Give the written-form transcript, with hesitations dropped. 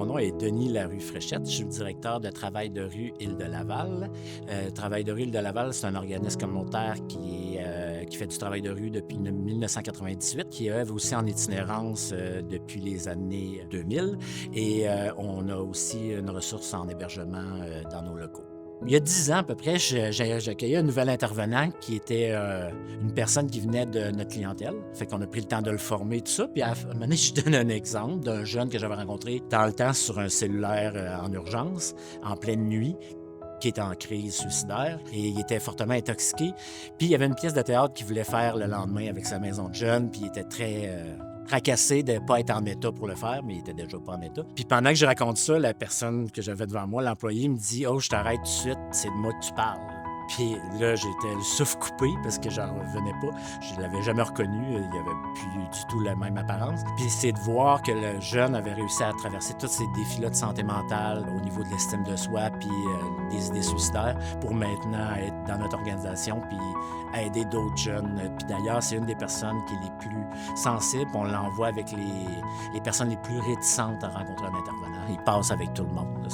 Mon nom est Denis Larue-Fréchette. Je suis le directeur de Travail de rue Île-de-Laval. Travail de rue Île-de-Laval, c'est un organisme communautaire qui fait du travail de rue depuis 1998, qui œuvre aussi en itinérance depuis les années 2000. Et on a aussi une ressource en hébergement dans nos locaux. Il y a 10 ans à peu près, j'accueillais un nouvel intervenant qui était une personne qui venait de notre clientèle. Fait qu'on a pris le temps de le former, tout ça. Puis à un moment donné, je donne un exemple d'un jeune que j'avais rencontré dans le temps sur un cellulaire en urgence, en pleine nuit, qui était en crise suicidaire et il était fortement intoxiqué. Puis il y avait une pièce de théâtre qu'il voulait faire le lendemain avec sa maison de jeunes, puis il était très tracassé de ne pas être en état pour le faire, mais il était déjà pas en état. Puis pendant que je raconte ça, la personne que j'avais devant moi, l'employé, me dit « Oh, je t'arrête tout de suite, c'est de moi que tu parles. » Puis là, j'étais le souffle coupé parce que j'en revenais pas. Je l'avais jamais reconnu. Il n'y avait plus du tout la même apparence. Puis c'est de voir que le jeune avait réussi à traverser tous ces défis-là de santé mentale au niveau de l'estime de soi puis des idées suicidaires pour maintenant être dans notre organisation puis aider d'autres jeunes. Puis d'ailleurs, c'est une des personnes qui est les plus sensibles. On l'envoie avec les personnes les plus réticentes à rencontrer un intervenant. Il passe avec tout le monde. Là.